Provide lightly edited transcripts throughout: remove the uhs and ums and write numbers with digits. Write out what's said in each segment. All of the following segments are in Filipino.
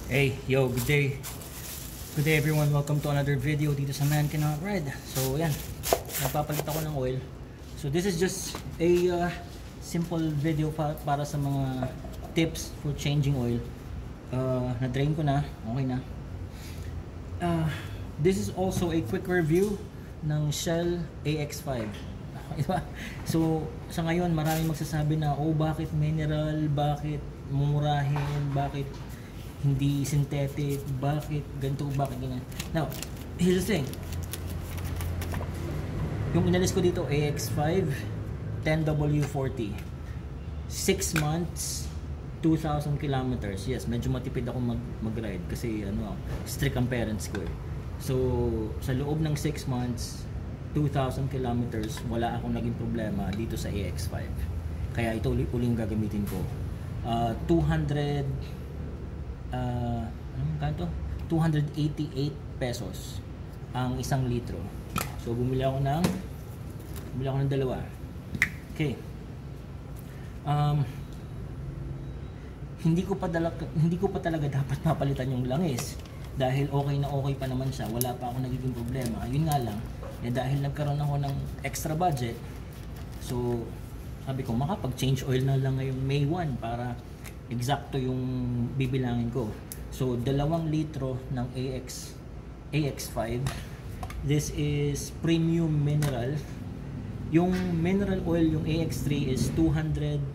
Hey, yo, good day. Good day everyone, welcome to another video dito sa Man Cannot Ride. So yan, nagpapalit ako ng oil. So this is just a simple video para sa mga tips for changing oil. Na-drain ko na, okay na. This is also a quick review ng Shell AX5. Diba? So sa ngayon maraming magsasabi na, oh bakit mineral, bakit mumurahin, bakit hindi synthetic, bakit ganito, bakit ganyan. Now, here's the thing. Yung inalis ko dito, AX5 10W40, 6 months, 2,000 kilometers. Yes, medyo matipid ako mag-ride kasi strict ang parents ko eh. So, sa loob ng 6 months, 2,000 kilometers, wala akong naging problema dito sa AX5. Kaya ito ulit yung gagamitin ko. 288 pesos ang 1 litro. So bumili ako ng dalawa. Okay. Hindi ko pa talaga dapat mapalitan yung langis dahil okay na okay pa naman siya, wala pa ako nagiging problema. Yun nga lang, dahil nagkaroon ako ng extra budget, so sabi ko makapag-change oil na lang ngayong May 1 para eksakto yung bibilangin ko. So 2 litro ng AX5. This is premium mineral. Yung mineral oil, yung AX3 is 230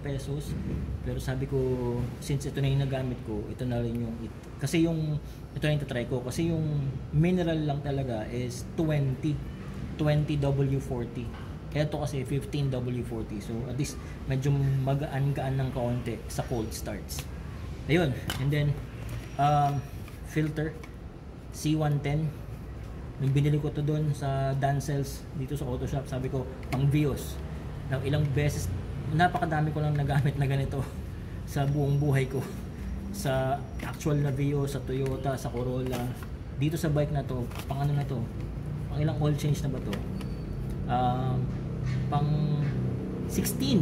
pesos. Pero sabi ko, since ito na yung nagamit ko, ito na rin yung kasi yung ito na yung try ko kasi yung mineral lang talaga is 20W40. Ito kasi 15W40. So at least medyo magaan-gaan ng kaunti sa cold starts. Ayun. And then filter C110. Nung binili ko to doon sa Dancels dito sa auto shop, sabi ko pang Vios. Nang ilang beses, napakadami ko lang nagamit na ganito sa buong buhay ko. Sa actual na Vios, sa Toyota, sa Corolla. Dito sa bike na to, pang ano na to? Pang ilang oil change na ba to? Pang 16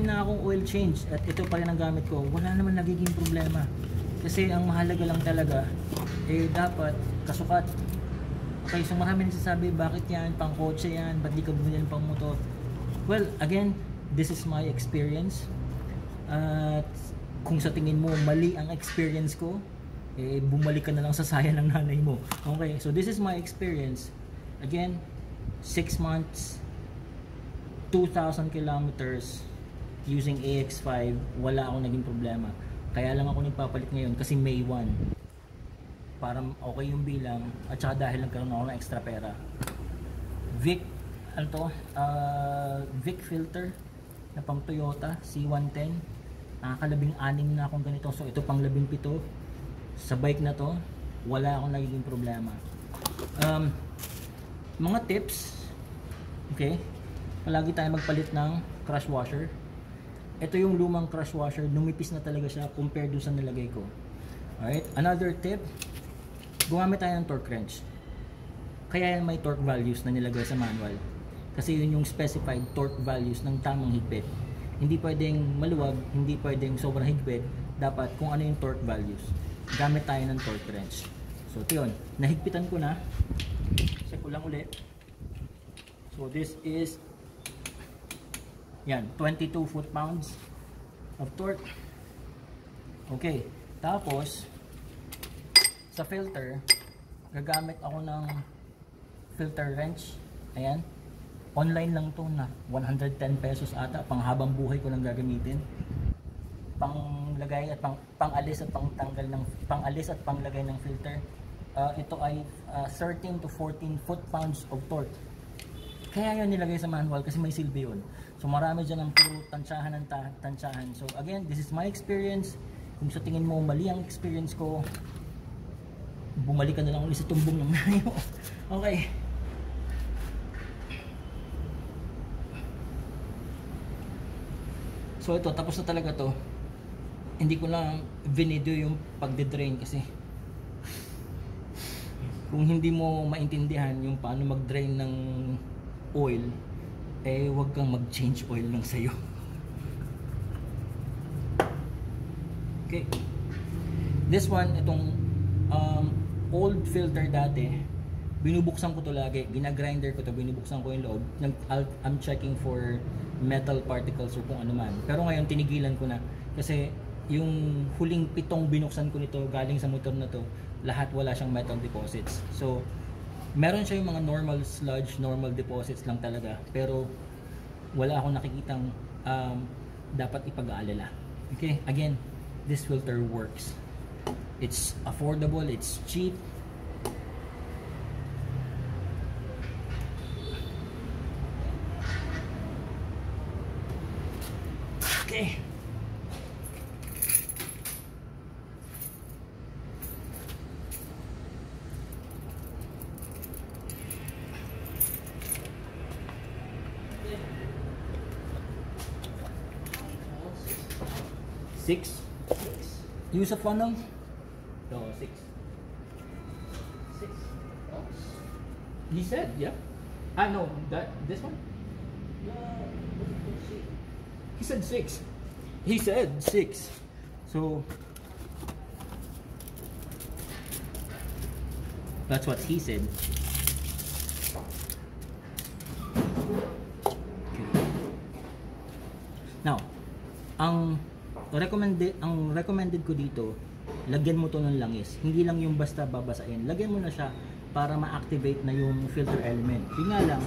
na akong oil change at ito pa rin ang gamit ko. Wala naman nagiging problema kasi ang mahalaga lang talaga dapat kasukat. Okay, so marami nagsasabi bakit yan, pang kotse yan, ba't di ka bumili ng pang motor? Well, again, this is my experience at kung sa tingin mo mali ang experience ko, bumalik ka na lang sa saya ng nanay mo. Okay, so this is my experience. Again, 6 months, 2,000 kilometers using AX5, wala akong naging problema. Kaya lang ako nagpapalit ngayon kasi May 1 para okay yung bilang at saka dahil nagkaroon ako ng extra pera. Vic Vic filter na pang Toyota C110, nakakalabing-anim na akong ganito. So ito pang 17 sa bike na to, wala akong nagiging problema. Mga tips, okay, palagi tayo magpalit ng crush washer. Ito yung lumang crush washer, numipis na talaga siya compared dun sa nilagay ko. Alright, another tip, gumamit tayo ng torque wrench. Kaya yan may torque values na nilagay sa manual. Kasi yun yung specified torque values ng tamang higpit. Hindi pwedeng maluwag, hindi pwedeng sobrang higpit. Dapat kung ano yung torque values. Gamit tayo ng torque wrench. So ito yun, nahigpitan ko na. Check ko lang ulit. So this is yan, 22 foot-pounds of torque. Okay, tapos sa filter, gagamit ako ng filter wrench. Ayan, online lang to na 110 pesos ata, pang habang buhay ko lang gagamitin. Panglagay at pangalis at pangtanggal ng pangalis at panglagay ng filter. Ito ay 13 to 14 foot-pounds of torque. Kaya yun nilagay sa manual kasi may silbi yun. So marami dyan ang puro tansyahan ng tansyahan. So again, this is my experience. Kung sa tingin mo mali ang experience ko, bumalik ka na lang ulit sa tumbong ng nanay mo. Okay. So ito, tapos na talaga to. Hindi ko lang video yung pagde-drain kasi kung hindi mo maintindihan yung paano mag-drain ng oil, wag kang mag-change oil lang sa'yo. Okay. This one, itong old filter dati, binubuksan ko to lagi, ginagrinder ko to, binubuksan ko yung loob, I'm checking for metal particles or kung ano man. Pero ngayon tinigilan ko na kasi yung huling 7 binuksan ko nito galing sa motor na to, lahat wala siyang metal deposits. So meron siya yung mga normal sludge, normal deposits lang talaga, pero wala akong nakikitang dapat ipag-aalala. Okay, again, this filter works. It's affordable, it's cheap. Okay. Six. Use a funnel. No, 6. 6. Oh. He said, yeah. Ah, no, this one. He said 6. He said 6. So that's what he said. Now, ang recommended ko dito, lagyan mo to ng langis. Hindi lang yung basta babasain. Lagyan mo na siya para ma-activate na yung filter element. Yung nga lang,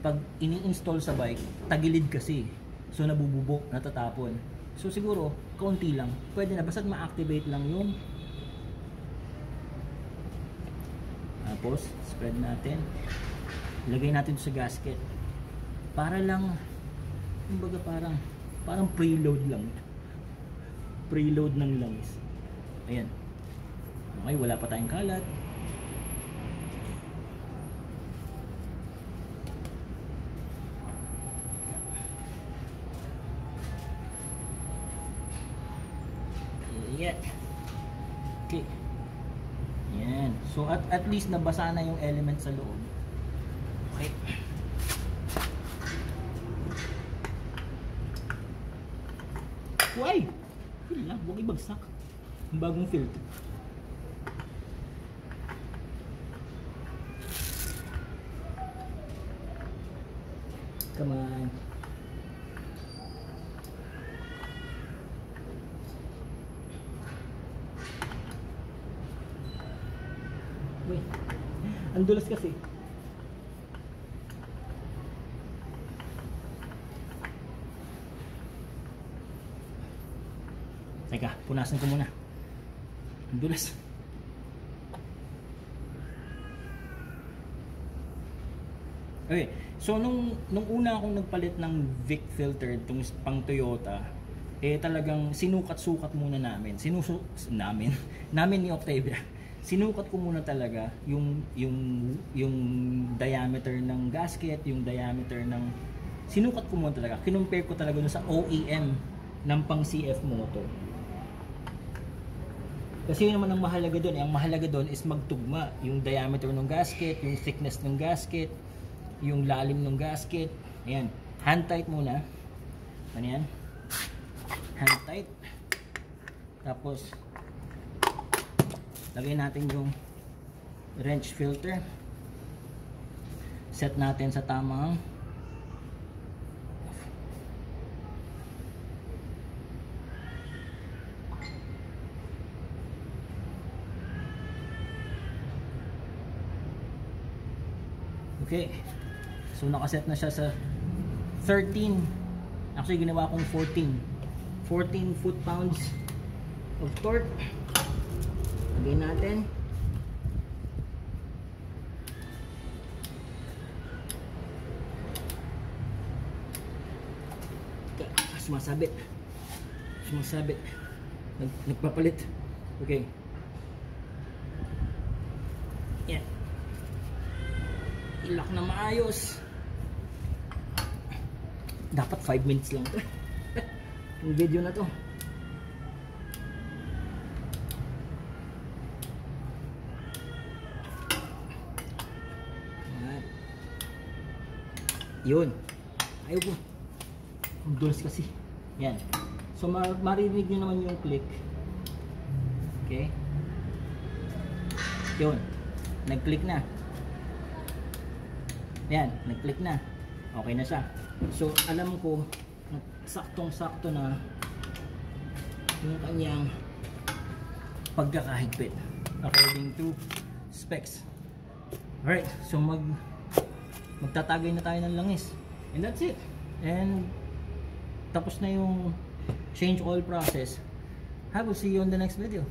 pag ini-install sa bike, tagilid kasi. So nabububok, natatapon. So siguro, kaunti lang. Pwede na, basta ma-activate lang yung. Tapos, spread natin. Lagay natin ito sa gasket. Para lang, kumbaga parang preload lang. Preload ng langis. Ayan. Okay, wala pa tayong kalat. Yeah. Okay. Yan. So at least nabasa na yung element sa loob. Okay. Why? Yun lang, huwag ibagsak. Yung bagong filter. Come on. Wait. Ang dulas kasi. Teka, punasan ko muna. Ang dulas. Okay, so nung una akong nagpalit ng Vic filter itong pang Toyota, talagang sinukat-sukat muna namin. Namin ni Octavia. Sinukat ko muna talaga yung diameter ng gasket, yung diameter ng sinukat ko muna talaga. Kinumpare ko talaga dun sa OEM ng pang CF motor. Kasi yun naman ang mahalaga doon. Ang mahalaga doon is magtugma yung diameter ng gasket, yung thickness ng gasket, yung lalim ng gasket. Ayan, hand tight muna. Ano yan? Hand tight. Tapos lagay natin yung wrench filter. Set natin sa tamang okay. So nakaset na siya sa 13. Actually ginawa kong 14 foot-pounds of torque. Lagay natin. Sumasabit. Nagpapalit. Okay. Yan. Ilak na maayos. Dapat 5 minutes lang to. Yung video na to. Yun. Ayaw ko. Ang dulas kasi. Yan. So maririnig nyo naman yung click. Okay? Yun. Nag-click na. Yan, nag-click na. Okay na siya. So, alam ko, saktong-sakto na yung kanyang pagkakahigpit according to specs. Alright, so magtatagay na tayo ng langis. And that's it. And tapos na yung change oil process. I will see you on the next video.